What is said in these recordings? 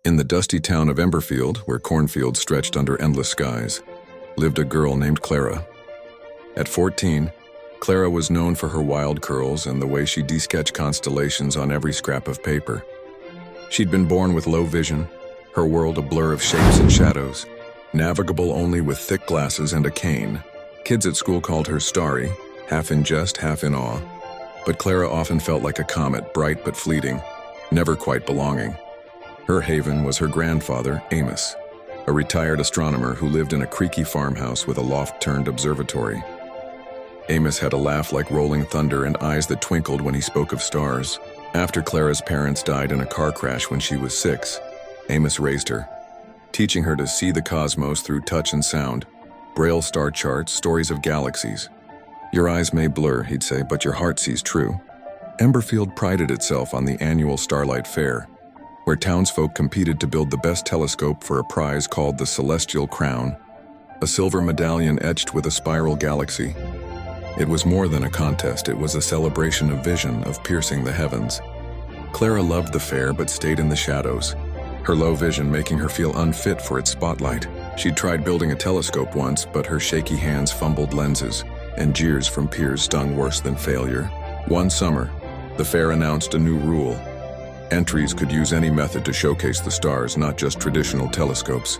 In the dusty town of Emberfield, where cornfields stretched under endless skies, lived a girl named Clara. At 14, Clara was known for her wild curls and the way she de-sketched constellations on every scrap of paper. She'd been born with low vision, her world a blur of shapes and shadows, navigable only with thick glasses and a cane. Kids at school called her Starry, half in jest, half in awe. But Clara often felt like a comet, bright but fleeting, never quite belonging. Her haven was her grandfather, Amos, a retired astronomer who lived in a creaky farmhouse with a loft-turned observatory. Amos had a laugh like rolling thunder and eyes that twinkled when he spoke of stars. After Clara's parents died in a car crash when she was 6, Amos raised her, teaching her to see the cosmos through touch and sound, braille star charts, stories of galaxies. "Your eyes may blur," he'd say, "but your heart sees true." Emberfield prided itself on the annual Starlight Fair, where townsfolk competed to build the best telescope for a prize called the Celestial Crown, a silver medallion etched with a spiral galaxy. It was more than a contest, it was a celebration of vision, of piercing the heavens. Clara loved the fair but stayed in the shadows, her low vision making her feel unfit for its spotlight. She'd tried building a telescope once, but her shaky hands fumbled lenses, and jeers from peers stung worse than failure. One summer, the fair announced a new rule. Entries could use any method to showcase the stars, not just traditional telescopes.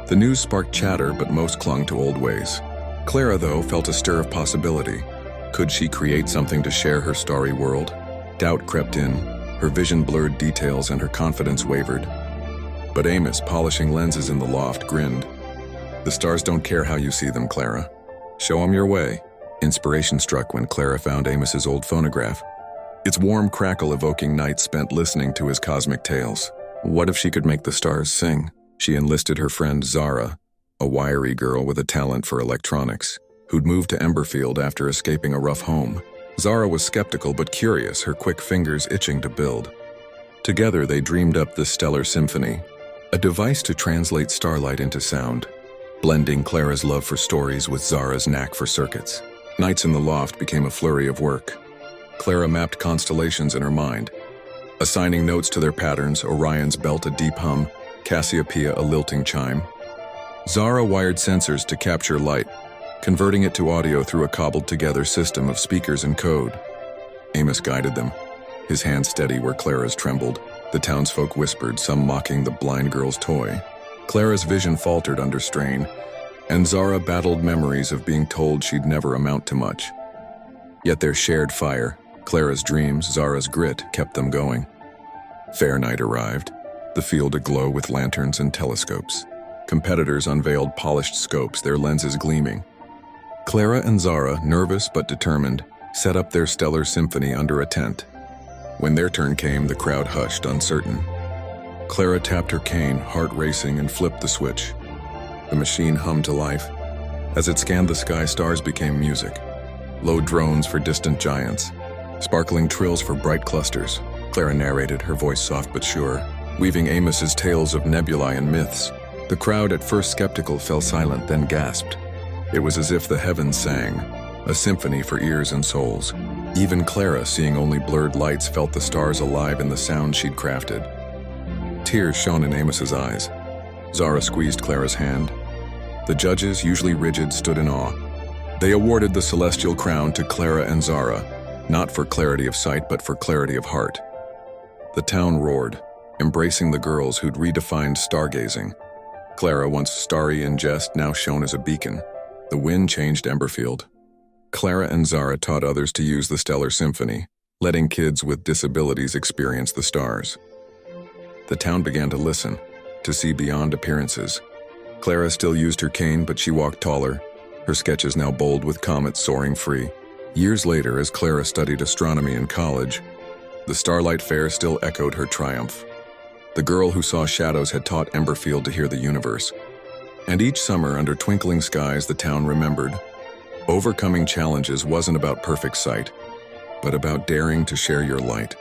The news sparked chatter, but most clung to old ways. Clara, though, felt a stir of possibility. Could she create something to share her starry world? Doubt crept in, her vision blurred details and her confidence wavered. But Amos, polishing lenses in the loft, grinned. "The stars don't care how you see them, Clara. Show 'em your way." Inspiration struck when Clara found Amos's old phonograph, its warm crackle evoking nights spent listening to his cosmic tales. What if she could make the stars sing? She enlisted her friend Zara, a wiry girl with a talent for electronics, who'd moved to Emberfield after escaping a rough home. Zara was skeptical but curious, her quick fingers itching to build. Together they dreamed up the Stellar Symphony, a device to translate starlight into sound, blending Clara's love for stories with Zara's knack for circuits. Nights in the loft became a flurry of work. Clara mapped constellations in her mind, assigning notes to their patterns, Orion's belt a deep hum, Cassiopeia a lilting chime. Zara wired sensors to capture light, converting it to audio through a cobbled-together system of speakers and code. Amos guided them, his hand steady where Clara's trembled. The townsfolk whispered, some mocking the blind girl's toy. Clara's vision faltered under strain, and Zara battled memories of being told she'd never amount to much. Yet their shared fire, Clara's dreams, Zara's grit, kept them going. Fair night arrived, the field aglow with lanterns and telescopes. Competitors unveiled polished scopes, their lenses gleaming. Clara and Zara, nervous but determined, set up their stellar symphony under a tent. When their turn came, the crowd hushed, uncertain. Clara tapped her cane, heart racing, and flipped the switch. The machine hummed to life. As it scanned the sky, stars became music. Low drones for distant giants, sparkling trills for bright clusters. Clara narrated, her voice soft but sure, weaving Amos's tales of nebulae and myths. The crowd, at first skeptical, fell silent, then gasped. It was as if the heavens sang, a symphony for ears and souls. Even Clara, seeing only blurred lights, felt the stars alive in the sound she'd crafted. Tears shone in Amos's eyes. Zara squeezed Clara's hand. The judges, usually rigid, stood in awe. They awarded the Celestial Crown to Clara and Zara, not for clarity of sight, but for clarity of heart. The town roared, embracing the girls who'd redefined stargazing. Clara, once starry in jest, now shone as a beacon. The wind changed Emberfield. Clara and Zara taught others to use the Stellar Symphony, letting kids with disabilities experience the stars. The town began to listen, to see beyond appearances. Clara still used her cane, but she walked taller, her sketches now bold with comets soaring free. Years later, as Clara studied astronomy in college, the Starlight Fair still echoed her triumph. The girl who saw shadows had taught Emberfield to hear the universe. And each summer, under twinkling skies, the town remembered. Overcoming challenges wasn't about perfect sight, but about daring to share your light.